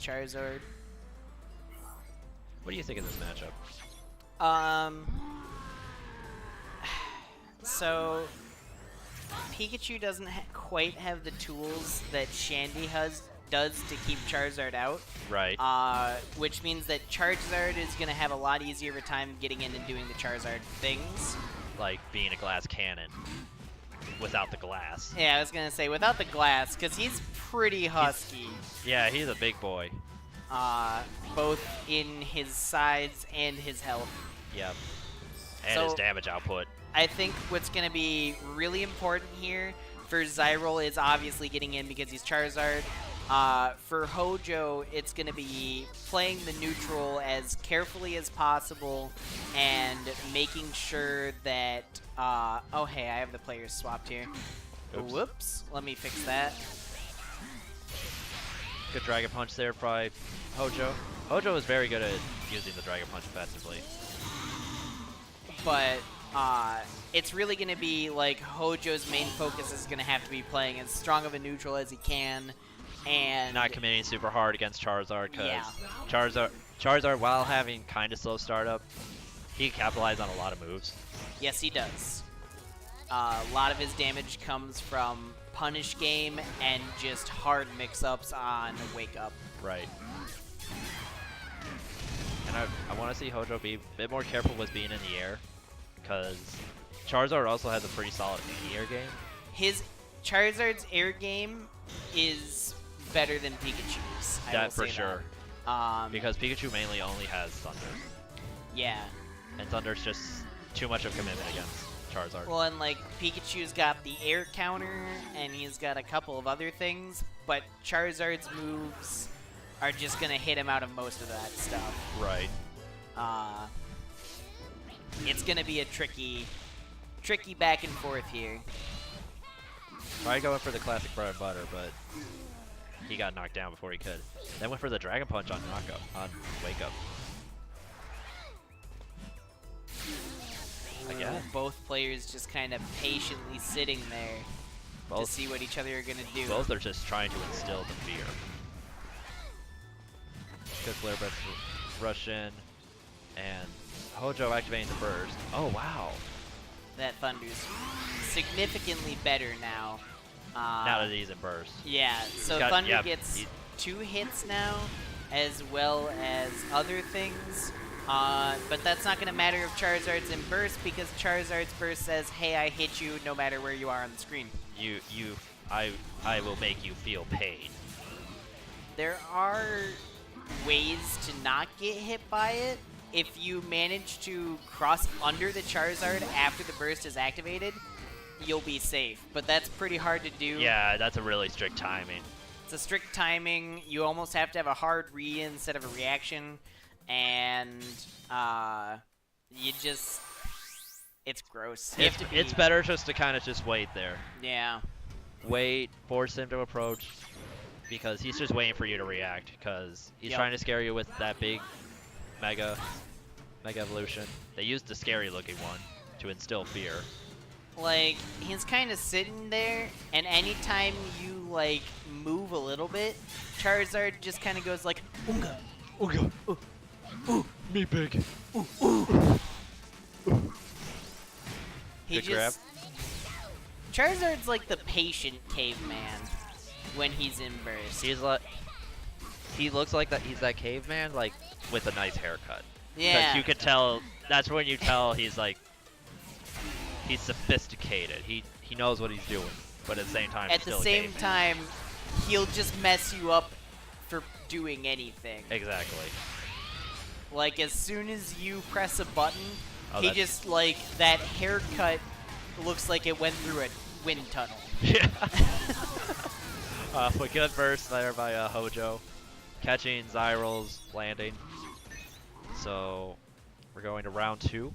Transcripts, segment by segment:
Charizard. What do you think of this matchup? So Pikachu doesn't quite have the tools that Shandy does to keep Charizard out. Right. Which means that Charizard is going to have a lot easier of a time getting in and doing the Charizard things. Like being a glass cannon without the glass. Yeah, I was going to say without the glass, because he's pretty husky. Yeah, he's a big boy. Both in his size and his health. Yep. And So- his damage output. I think what's going to be really important here for Zyril is obviously getting in because he's Charizard. For Hojo, it's going to be playing the neutral as carefully as possible and making sure that... oh, hey, I have the players swapped here. Oops. Whoops. Let me fix that. Good Dragon Punch there by Hojo. Hojo is very good at using the Dragon Punch effectively. But it's really going to be like Hojo's main focus is going to have to be playing as strong of a neutral as he can. And Not committing super hard against Charizard because Yeah. Charizard, while having kind of slow startup, he can capitalize on a lot of moves. Yes, he does. A lot of his damage comes from punish game and just hard mix-ups on wake up. Right. And I want to see Hojo be a bit more careful with being in the air, because Charizard also has a pretty solid air game. His Charizard's air game is better than Pikachu's. I will That for say sure. That. Because Pikachu mainly only has Thunder, Yeah. and Thunder's just too much of a commitment against Charizard. Well, and like Pikachu's got the air counter, and he's got a couple of other things, but Charizard's moves are just gonna hit him out of most of that stuff. Right. It's gonna be a tricky back and forth here. Probably going for the classic bread and butter, but he got knocked down before he could. Then went for the Dragon Punch on Wake Up. Again. Both players just kind of patiently sitting there to Both, see what each other are gonna do. both are just trying to instill the fear. Good Flare Breath rush in, and Hojo activating the burst. Oh wow! That Thunder's significantly better now. Now that he's in burst. Yeah, so got- Thunder yeah, gets he- 2 hits now, as well as other things. But that's not going to matter if Charizard's in burst, because Charizard's burst says, "Hey, I hit you no matter where you are on the screen." I will make you feel pain. There are ways to not get hit by it. If you manage to cross under the Charizard after the burst is activated, you'll be safe. But that's pretty hard to do. Yeah, that's a really strict timing. It's a strict timing. You almost have to have a hard read instead of a reaction. And you just... It's gross. You have to be, It's better just to kind of just wait there. Yeah. Wait, force him to approach, because he's just waiting for you to react, because he's Yep. trying to scare you with that big Mega Evolution. They used the scary looking one to instill fear. Like, he's kind of sitting there, and anytime you, like, move a little bit, Charizard just kind of goes like, "Oonga, Ooga, ooh, ooh, me big. ooh, ooh." He Good grab. just... Charizard's like the patient caveman when he's in burst. He's like, he looks like that. He's that caveman, like with a nice haircut. Yeah. Because you could tell. That's when you tell he's like, he's sophisticated. He knows what he's doing, but at the same time, At he's the still a same caveman. time, he'll just mess you up for doing anything. Exactly. Like, as soon as you press a button, Oh, he that's- just, like, that haircut looks like it went through a wind tunnel. Yeah. A good burst there by Hojo, catching Zyril's landing. So we're going to round 2.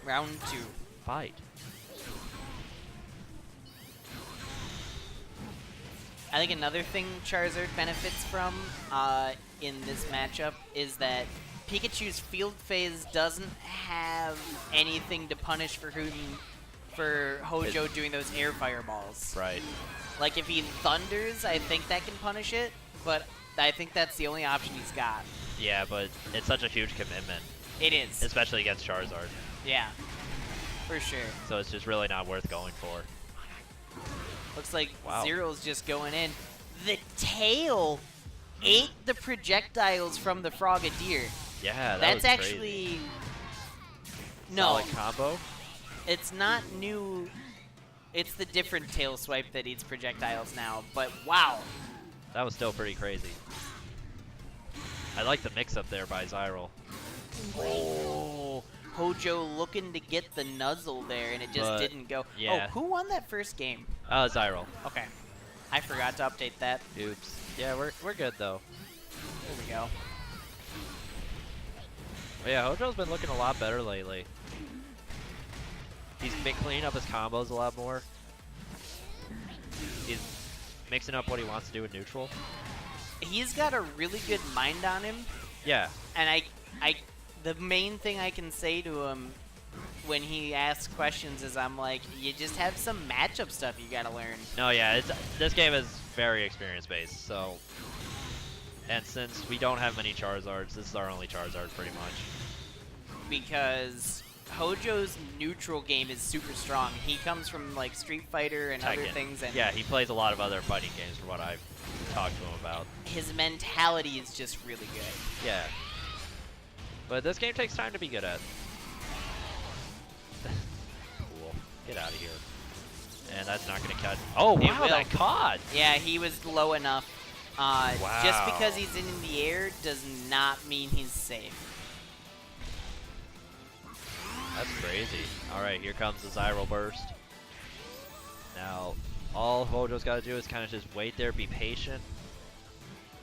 Round 2. Fight. I think another thing Charizard benefits from in this matchup is that Pikachu's field phase doesn't have anything to punish for Hojo doing those air fireballs. Right. Like, if he thunders, I think that can punish it, but I think that's the only option he's got. Yeah, but it's such a huge commitment, It is. especially against Charizard. Yeah, for sure. So it's just really not worth going for. Looks like Wow. Zyrill's just going in. The tail ate the projectiles from the Frogadier. Yeah, That's was actually... No, solid combo. it's not new. It's the different tail swipe that eats projectiles now, but wow. That was still pretty crazy. I like the mix-up there by Zyril. Oh, Hojo looking to get the nuzzle there, and it just But, didn't go. yeah. Oh, who won that first game? Zyril. Okay. I forgot to update that. Oops. Yeah, we're good though. There we go. But yeah, Hojo's been looking a lot better lately. He's been cleaning up his combos a lot more. He's mixing up what he wants to do with neutral. He's got a really good mind on him, Yeah. and the main thing I can say to him when he asks questions is I'm like, you just have some matchup stuff you gotta learn. No, yeah, this game is very experience-based, so... And since we don't have many Charizards, this is our only Charizard, pretty much. Because Hojo's neutral game is super strong. He comes from like Street Fighter and other Tekken. things, and Yeah, he plays a lot of other fighting games from what I've talked to him about. his mentality is just really good. Yeah. But this game takes time to be good at. Cool. Get out of here. And that's not going to catch. Oh, It wow, will. that caught! Yeah, he was low enough. Just Wow. because he's in the air does not mean he's safe. That's crazy. Alright, here comes the Zyril burst. Now, all Hojo's got to do is kind of just wait there, be patient.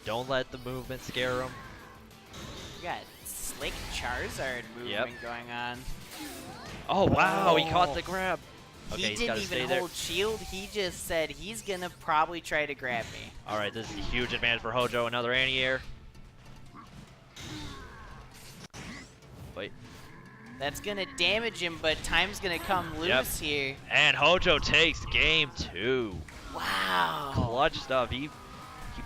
Don't let the movement scare him. We got slick Charizard movement going on. Oh, wow, he caught Oh. the grab. Okay, He he's didn't got to stay even there. hold shield. He just said he's gonna probably try to grab me. Alright, this is a huge advantage for Hojo. Another anti-air. Wait. That's gonna damage him, but time's gonna come loose here. And Hojo takes game 2. Wow. Clutch stuff. He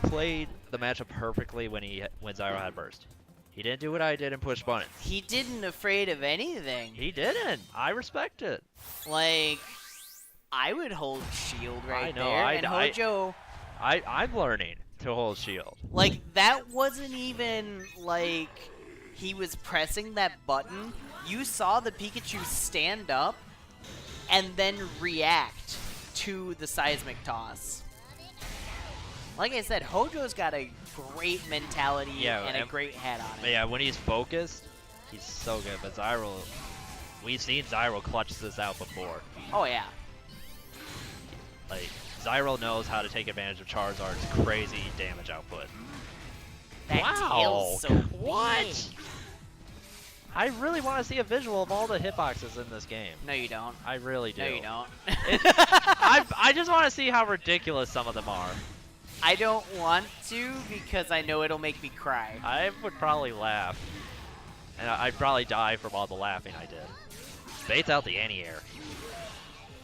played the matchup perfectly when Zyril had burst. He didn't do what I did and push buttons. He didn't afraid of anything. He didn't. I respect it. Like, I would hold shield right know, there. And Hojo, I'm learning to hold shield. like, that wasn't even like he was pressing that button. You saw the Pikachu stand up and then react to the seismic toss. Like I said, Hojo's got a great mentality and a great head on it. Yeah, when he's focused, he's so good. But Zyril, we've seen Zyril clutch this out before. Oh, yeah. Like, Zyril knows how to take advantage of Charizard's crazy damage output. That Wow. tail's so What? big. I really want to see a visual of all the hitboxes in this game. No, you don't. I really do. No, you don't. I just want to see how ridiculous some of them are. I don't want to because I know it'll make me cry. I would probably laugh. And I'd probably die from all the laughing I did. Baits out the anti-air.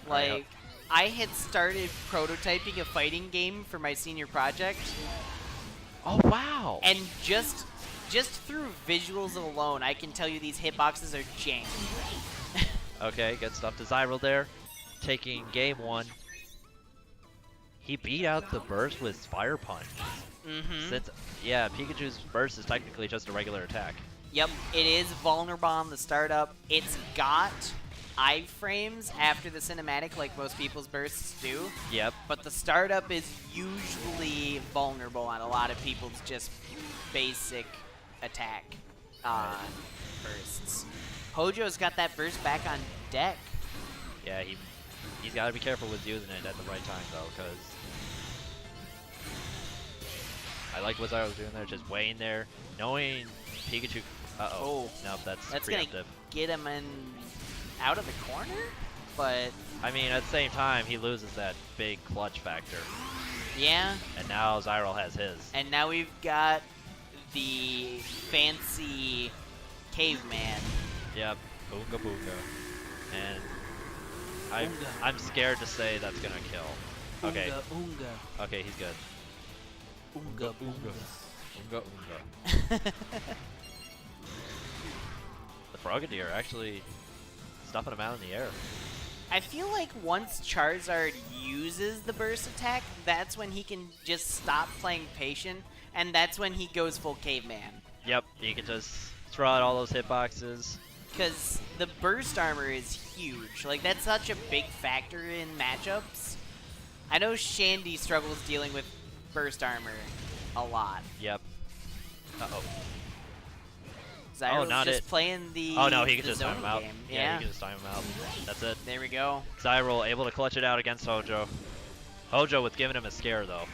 Like, I had started prototyping a fighting game for my senior project, Oh, wow. and just through visuals alone, I can tell you these hitboxes are jank. Okay, good stuff to Zyril there. Taking game 1. He beat out the burst with Fire Punch. Mm-hmm. Since, yeah, Pikachu's burst is technically just a regular attack. Yep, it is vulnerable on the startup. It's got iframes after the cinematic like most people's bursts do. Yep. But the startup is usually vulnerable on a lot of people's just basic attack bursts. Hojo's got that burst back on deck. Yeah, he's got to be careful with using it at the right time, though, because I like what I was doing there, just waiting there, knowing Pikachu. Uh-oh. Nope, that's preemptive. Gonna get him in out of the corner, but I mean, at the same time, he loses that big clutch factor. yeah. And now Zyril has his. And now we've got the fancy caveman. Yep, Boonga Boonga. And I'm scared to say that's gonna kill. Okay. Oonga, Okay, he's good. oonga, oonga. Unga Unga. The Frogadier actually stuffing him out in the air. I feel like once Charizard uses the burst attack, that's when he can just stop playing patient, and that's when he goes full caveman. Yep, he can just throw out all those hitboxes. Because the burst armor is huge. Like, that's such a big factor in matchups. I know Shandy struggles dealing with burst armor a lot. Yep. Uh-oh. Zyril's not just it. playing the Oh no, he can the just time him zone out. game. Yeah, he can just time him out. That's it. There we go. Zyril able to clutch it out against Hojo. Hojo with giving him a scare though.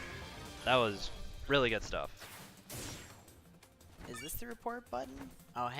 That was really good stuff. Is this the report button? Oh, hey.